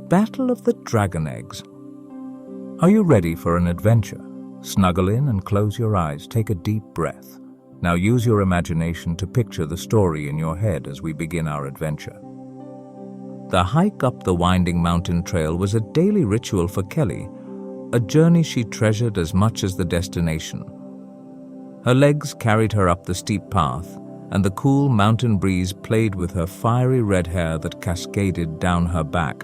Battle of the Dragon Eggs. Are you ready for an adventure? Snuggle in and close your eyes. Take a deep breath. Now use your imagination to picture the story in your head as we begin our adventure. The hike up the winding mountain trail was a daily ritual for Kelly, a journey she treasured as much as the destination. Her legs carried her up the steep path, and the cool mountain breeze played with her fiery red hair that cascaded down her back.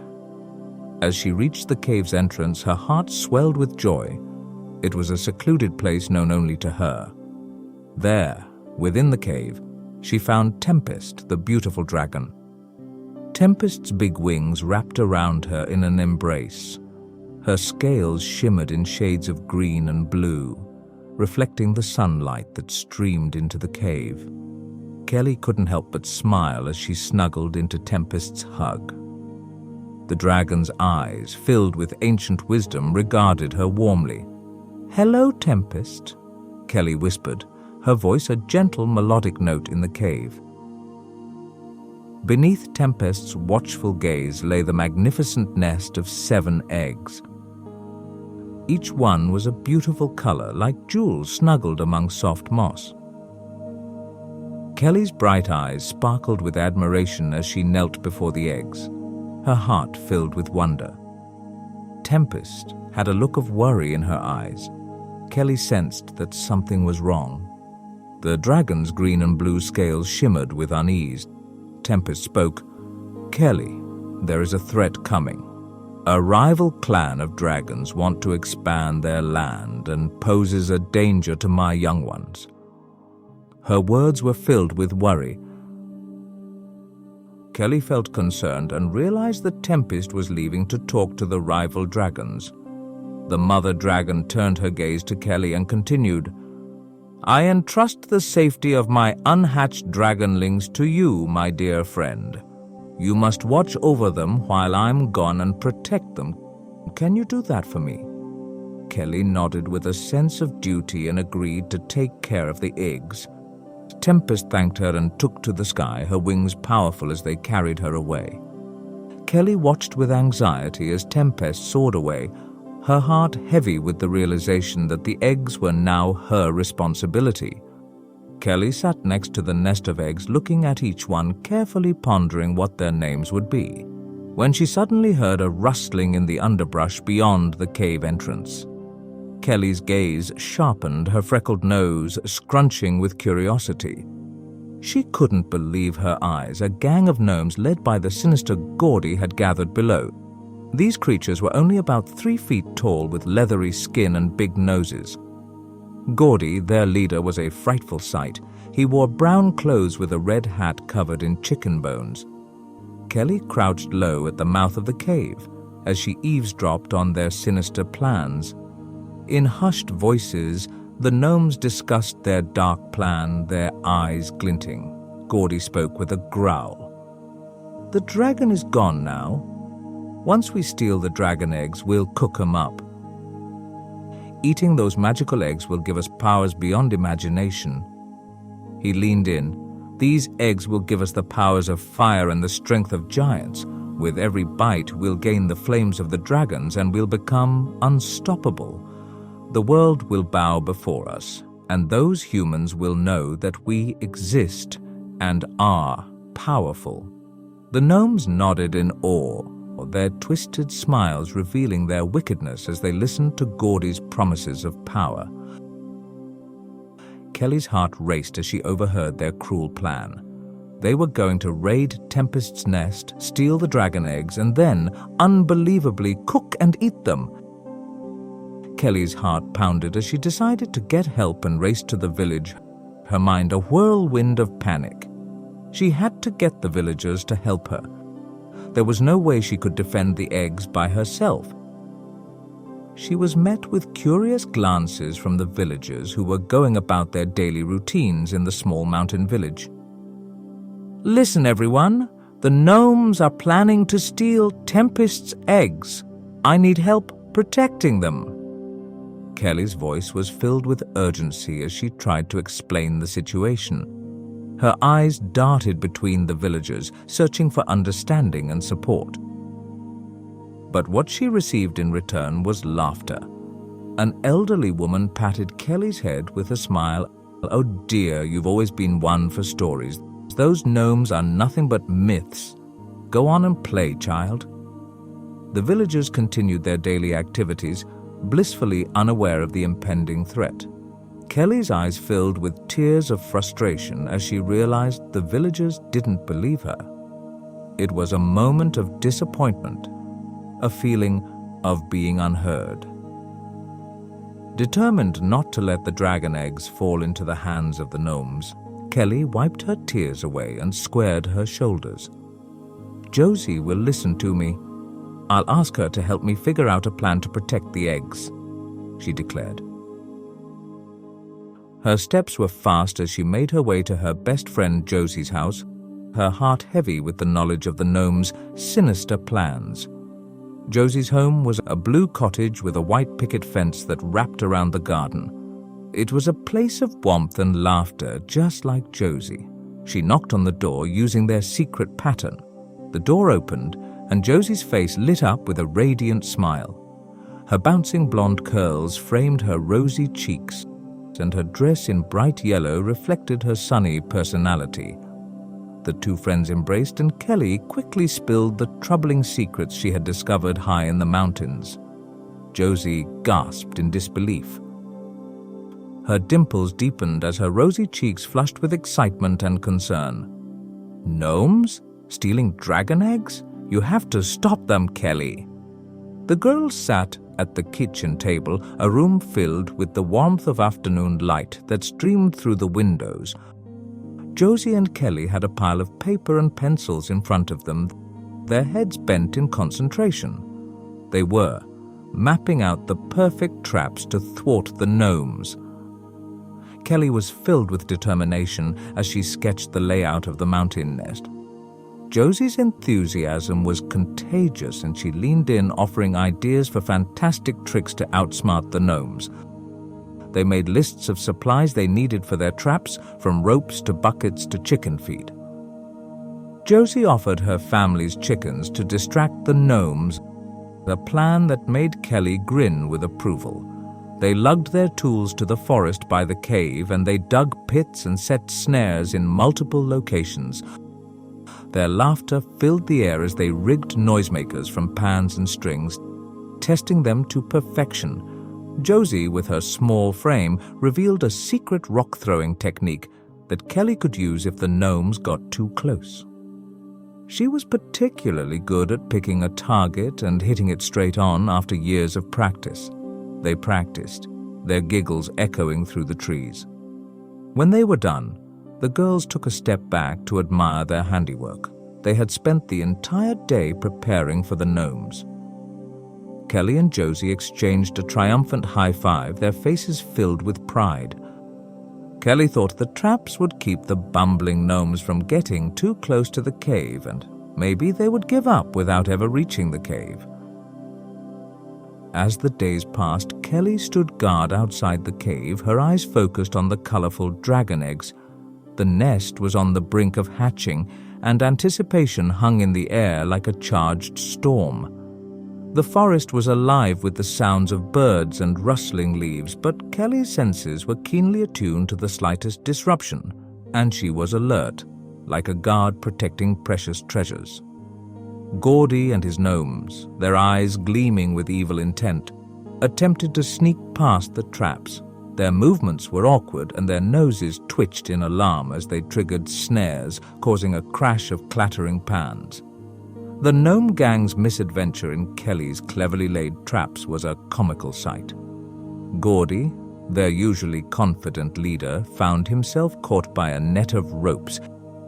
As she reached the cave's entrance, her heart swelled with joy. It was a secluded place known only to her. There, within the cave, she found Tempest, the beautiful dragon. Tempest's big wings wrapped around her in an embrace. Her scales shimmered in shades of green and blue, reflecting the sunlight that streamed into the cave. Kelly couldn't help but smile as she snuggled into Tempest's hug. The dragon's eyes, filled with ancient wisdom, regarded her warmly. "Hello, Tempest," Kelly whispered, her voice a gentle melodic note in the cave. Beneath Tempest's watchful gaze lay the magnificent nest of 7 eggs. Each one was a beautiful color, like jewels snuggled among soft moss. Kelly's bright eyes sparkled with admiration as she knelt before the eggs, her heart filled with wonder. Tempest had a look of worry in her eyes. Kelly sensed that something was wrong. The dragon's green and blue scales shimmered with unease. Tempest spoke. "Kelly, there is a threat coming. A rival clan of dragons want to expand their land and poses a danger to my young ones." Her words were filled with worry. Kelly felt concerned and realized that Tempest was leaving to talk to the rival dragons. The mother dragon turned her gaze to Kelly and continued, "I entrust the safety of my unhatched dragonlings to you, my dear friend. You must watch over them while I'm gone and protect them. Can you do that for me?" Kelly nodded with a sense of duty and agreed to take care of the eggs. Tempest thanked her and took to the sky, her wings powerful as they carried her away. Kelly watched with anxiety as Tempest soared away, her heart heavy with the realization that the eggs were now her responsibility. Kelly sat next to the nest of eggs, looking at each one, carefully pondering what their names would be, when she suddenly heard a rustling in the underbrush beyond the cave entrance. Kelly's gaze sharpened, her freckled nose scrunching with curiosity. She couldn't believe her eyes. A gang of gnomes led by the sinister Gordy had gathered below. These creatures were only about 3 feet tall with leathery skin and big noses. Gordy, their leader, was a frightful sight. He wore brown clothes with a red hat covered in chicken bones. Kelly crouched low at the mouth of the cave as she eavesdropped on their sinister plans. In hushed voices, the gnomes discussed their dark plan, their eyes glinting. Gordy spoke with a growl. "The dragon is gone now. Once we steal the dragon eggs, we'll cook 'em up. Eating those magical eggs will give us powers beyond imagination." He leaned in. "These eggs will give us the powers of fire and the strength of giants. With every bite, we'll gain the flames of the dragons and we'll become unstoppable. The world will bow before us, and those humans will know that we exist and are powerful." The gnomes nodded in awe, their twisted smiles revealing their wickedness as they listened to Gordy's promises of power. Kelly's heart raced as she overheard their cruel plan. They were going to raid Tempest's nest, steal the dragon eggs, and then, unbelievably, cook and eat them. Kelly's heart pounded as she decided to get help and race to the village, her mind a whirlwind of panic. She had to get the villagers to help her. There was no way she could defend the eggs by herself. She was met with curious glances from the villagers who were going about their daily routines in the small mountain village. "Listen, everyone. The gnomes are planning to steal Tempest's eggs. I need help protecting them." Kelly's voice was filled with urgency as she tried to explain the situation. Her eyes darted between the villagers, searching for understanding and support. But what she received in return was laughter. An elderly woman patted Kelly's head with a smile. "Oh dear, you've always been one for stories. Those gnomes are nothing but myths. Go on and play, child." The villagers continued their daily activities, blissfully unaware of the impending threat. Kelly's eyes filled with tears of frustration as she realized the villagers didn't believe her. It was a moment of disappointment, a feeling of being unheard. Determined not to let the dragon eggs fall into the hands of the gnomes, Kelly wiped her tears away and squared her shoulders. "Josie will listen to me. I'll ask her to help me figure out a plan to protect the eggs," she declared. Her steps were fast as she made her way to her best friend Josie's house, her heart heavy with the knowledge of the gnomes' sinister plans. Josie's home was a blue cottage with a white picket fence that wrapped around the garden. It was a place of warmth and laughter, just like Josie. She knocked on the door using their secret pattern. The door opened, and Josie's face lit up with a radiant smile. Her bouncing blonde curls framed her rosy cheeks, and her dress in bright yellow reflected her sunny personality. The two friends embraced, and Kelly quickly spilled the troubling secrets she had discovered high in the mountains. Josie gasped in disbelief. Her dimples deepened as her rosy cheeks flushed with excitement and concern. "Gnomes? Stealing dragon eggs? You have to stop them, Kelly." The girls sat at the kitchen table, a room filled with the warmth of afternoon light that streamed through the windows. Josie and Kelly had a pile of paper and pencils in front of them, their heads bent in concentration. They were mapping out the perfect traps to thwart the gnomes. Kelly was filled with determination as she sketched the layout of the mountain nest. Josie's enthusiasm was contagious, and she leaned in, offering ideas for fantastic tricks to outsmart the gnomes. They made lists of supplies they needed for their traps, from ropes to buckets to chicken feed. Josie offered her family's chickens to distract the gnomes, a plan that made Kelly grin with approval. They lugged their tools to the forest by the cave, and they dug pits and set snares in multiple locations. Their laughter filled the air as they rigged noisemakers from pans and strings, testing them to perfection. Josie, with her small frame, revealed a secret rock-throwing technique that Kelly could use if the gnomes got too close. She was particularly good at picking a target and hitting it straight on after years of practice. They practiced, their giggles echoing through the trees. When they were done, the girls took a step back to admire their handiwork. They had spent the entire day preparing for the gnomes. Kelly and Josie exchanged a triumphant high five, their faces filled with pride. Kelly thought the traps would keep the bumbling gnomes from getting too close to the cave, and maybe they would give up without ever reaching the cave. As the days passed, Kelly stood guard outside the cave, her eyes focused on the colorful dragon eggs. The nest was on the brink of hatching, and anticipation hung in the air like a charged storm. The forest was alive with the sounds of birds and rustling leaves, but Kelly's senses were keenly attuned to the slightest disruption, and she was alert, like a guard protecting precious treasures. Gordy and his gnomes, their eyes gleaming with evil intent, attempted to sneak past the traps. Their movements were awkward, and their noses twitched in alarm as they triggered snares, causing a crash of clattering pans. The gnome gang's misadventure in Kelly's cleverly laid traps was a comical sight. Gordy, their usually confident leader, found himself caught by a net of ropes,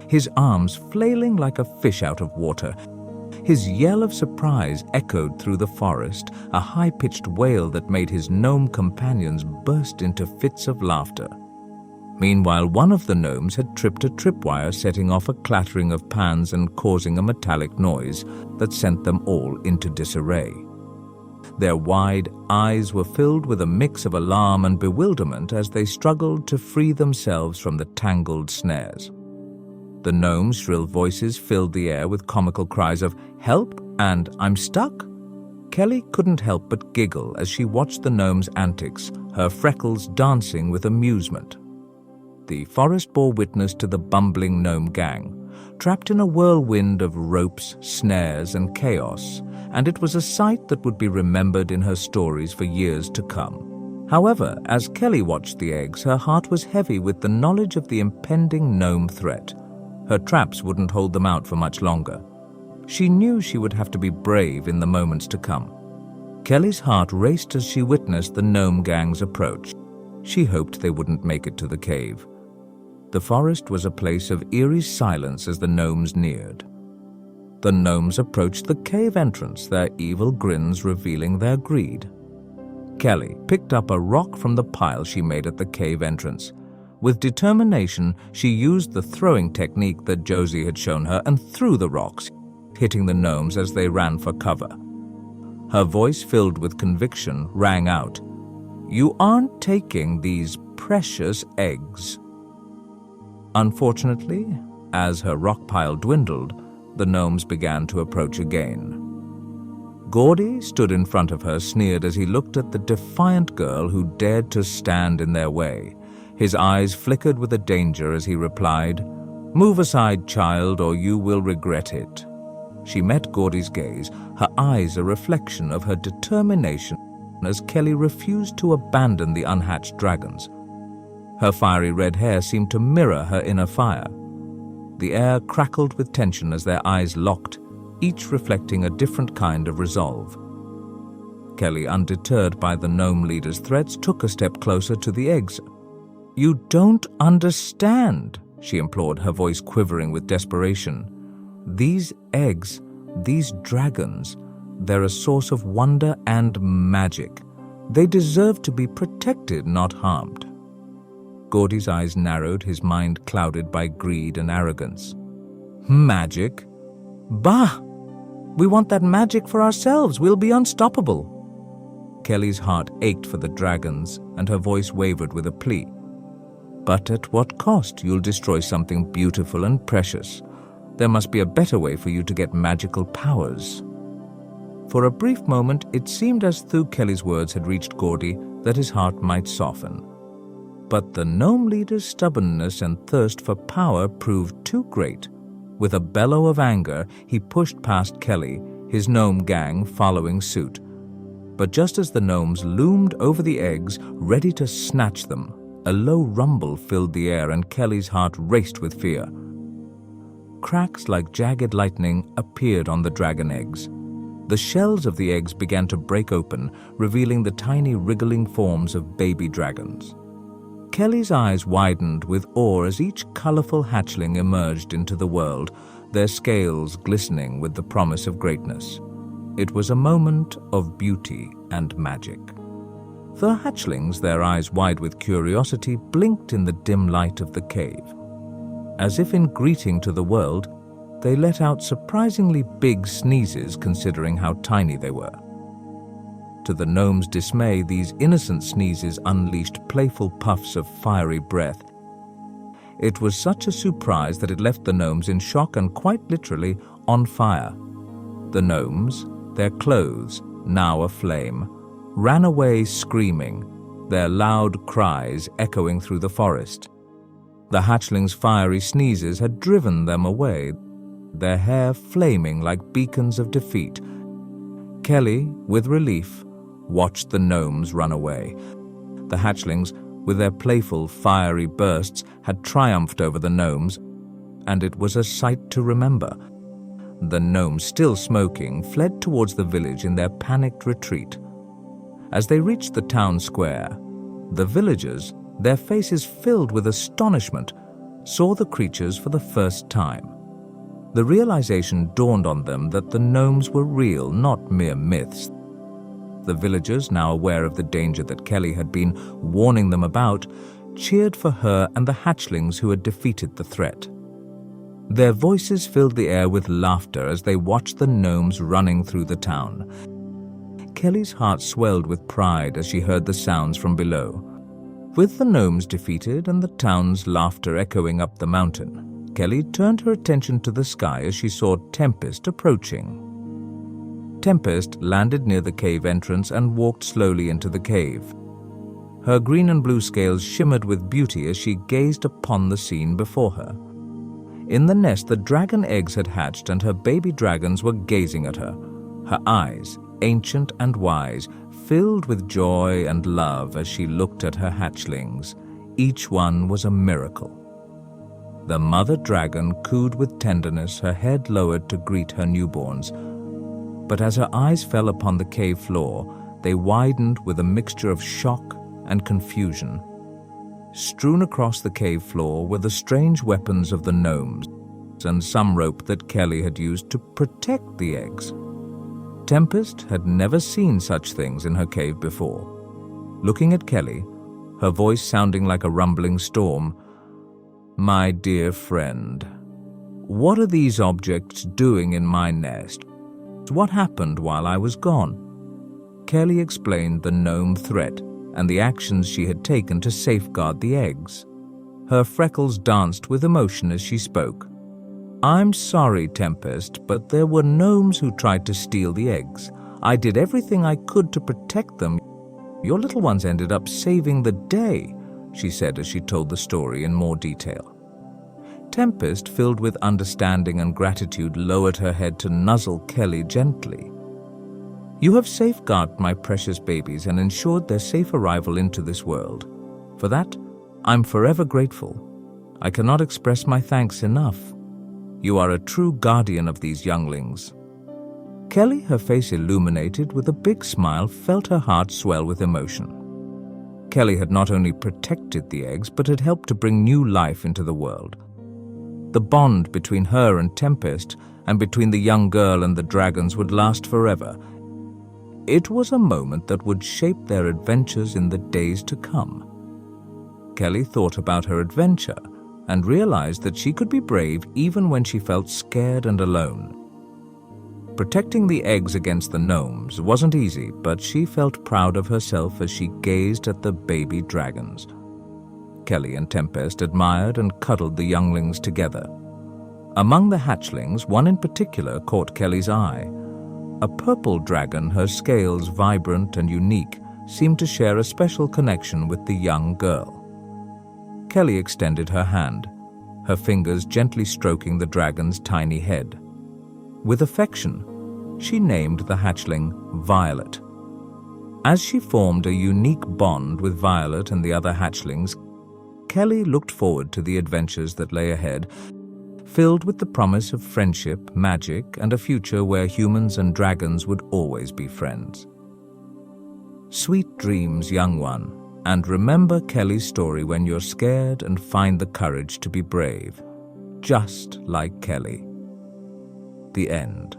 his arms flailing like a fish out of water. His yell of surprise echoed through the forest, a high-pitched wail that made his gnome companions burst into fits of laughter. Meanwhile, one of the gnomes had tripped a tripwire, setting off a clattering of pans and causing a metallic noise that sent them all into disarray. Their wide eyes were filled with a mix of alarm and bewilderment as they struggled to free themselves from the tangled snares. The gnomes' shrill voices filled the air with comical cries of "Help!" and "I'm stuck!" Kelly couldn't help but giggle as she watched the gnome's antics, her freckles dancing with amusement. The forest bore witness to the bumbling gnome gang, trapped in a whirlwind of ropes, snares, and chaos, and it was a sight that would be remembered in her stories for years to come. However, as Kelly watched the eggs, her heart was heavy with the knowledge of the impending gnome threat. Her traps wouldn't hold them out for much longer. She knew she would have to be brave in the moments to come. Kelly's heart raced as she witnessed the gnome gang's approach. She hoped they wouldn't make it to the cave. The forest was a place of eerie silence as the gnomes neared. The gnomes approached the cave entrance, their evil grins revealing their greed. Kelly picked up a rock from the pile she made at the cave entrance. With determination, she used the throwing technique that Josie had shown her and threw the rocks, hitting the gnomes as they ran for cover. Her voice, filled with conviction, rang out, "You aren't taking these precious eggs." Unfortunately, as her rock pile dwindled, the gnomes began to approach again. Gordy stood in front of her, sneered as he looked at the defiant girl who dared to stand in their way. His eyes flickered with a danger as he replied, "Move aside, child, or you will regret it." She met Gordy's gaze, her eyes a reflection of her determination as Kelly refused to abandon the unhatched dragons. Her fiery red hair seemed to mirror her inner fire. The air crackled with tension as their eyes locked, each reflecting a different kind of resolve. Kelly, undeterred by the gnome leader's threats, took a step closer to the eggs. "You don't understand," she implored, her voice quivering with desperation. "These eggs, these dragons, they're a source of wonder and magic. They deserve to be protected, not harmed." Gordy's eyes narrowed, his mind clouded by greed and arrogance. "Magic? Bah! We want that magic for ourselves. We'll be unstoppable." Kelly's heart ached for the dragons, and her voice wavered with a plea. "But at what cost? You'll destroy something beautiful and precious. There must be a better way for you to get magical powers." For a brief moment, it seemed as though Kelly's words had reached Gordy that his heart might soften. But the gnome leader's stubbornness and thirst for power proved too great. With a bellow of anger, he pushed past Kelly, his gnome gang following suit. But just as the gnomes loomed over the eggs, ready to snatch them, a low rumble filled the air and Kelly's heart raced with fear. Cracks like jagged lightning appeared on the dragon eggs. The shells of the eggs began to break open, revealing the tiny wriggling forms of baby dragons. Kelly's eyes widened with awe as each colorful hatchling emerged into the world, their scales glistening with the promise of greatness. It was a moment of beauty and magic. The hatchlings, their eyes wide with curiosity, blinked in the dim light of the cave. As if in greeting to the world, they let out surprisingly big sneezes considering how tiny they were. To the gnome's dismay, these innocent sneezes unleashed playful puffs of fiery breath. It was such a surprise that it left the gnomes in shock and quite literally on fire. The gnomes, their clothes now aflame, ran away screaming, their loud cries echoing through the forest. The hatchlings' fiery sneezes had driven them away, their hair flaming like beacons of defeat. Kelly, with relief, watched the gnomes run away. The hatchlings, with their playful, fiery bursts, had triumphed over the gnomes, and it was a sight to remember. The gnomes, still smoking, fled towards the village in their panicked retreat. As they reached the town square, the villagers, their faces filled with astonishment, saw the creatures for the first time. The realization dawned on them that the gnomes were real, not mere myths. The villagers, now aware of the danger that Kelly had been warning them about, cheered for her and the hatchlings who had defeated the threat. Their voices filled the air with laughter as they watched the gnomes running through the town. Kelly's heart swelled with pride as she heard the sounds from below. With the gnomes defeated and the town's laughter echoing up the mountain, Kelly turned her attention to the sky as she saw Tempest approaching. Tempest landed near the cave entrance and walked slowly into the cave. Her green and blue scales shimmered with beauty as she gazed upon the scene before her. In the nest, the dragon eggs had hatched and her baby dragons were gazing at her. Her eyes, ancient and wise, filled with joy and love as she looked at her hatchlings. Each one was a miracle. The mother dragon cooed with tenderness, her head lowered to greet her newborns. But as her eyes fell upon the cave floor, they widened with a mixture of shock and confusion. Strewn across the cave floor were the strange weapons of the gnomes and some rope that Kelly had used to protect the eggs. Tempest had never seen such things in her cave before. Looking at Kelly, her voice sounding like a rumbling storm, "My dear friend, what are these objects doing in my nest? What happened while I was gone?" Kelly explained the gnome threat and the actions she had taken to safeguard the eggs. Her freckles danced with emotion as she spoke. "I'm sorry, Tempest, but there were gnomes who tried to steal the eggs. I did everything I could to protect them. Your little ones ended up saving the day," she said as she told the story in more detail. Tempest, filled with understanding and gratitude, lowered her head to nuzzle Kelly gently. "You have safeguarded my precious babies and ensured their safe arrival into this world. For that, I'm forever grateful. I cannot express my thanks enough. You are a true guardian of these younglings." Kelly, her face illuminated with a big smile, felt her heart swell with emotion. Kelly had not only protected the eggs, but had helped to bring new life into the world. The bond between her and Tempest, and between the young girl and the dragons, would last forever. It was a moment that would shape their adventures in the days to come. Kelly thought about her adventure and realized that she could be brave even when she felt scared and alone. Protecting the eggs against the gnomes wasn't easy, but she felt proud of herself as she gazed at the baby dragons. Kelly and Tempest admired and cuddled the younglings together. Among the hatchlings, one in particular caught Kelly's eye. A purple dragon, her scales vibrant and unique, seemed to share a special connection with the young girl. Kelly extended her hand, her fingers gently stroking the dragon's tiny head. With affection, she named the hatchling Violet. As she formed a unique bond with Violet and the other hatchlings, Kelly looked forward to the adventures that lay ahead, filled with the promise of friendship, magic, and a future where humans and dragons would always be friends. Sweet dreams, young one, and remember Kelly's story when you're scared and find the courage to be brave, just like Kelly. The end.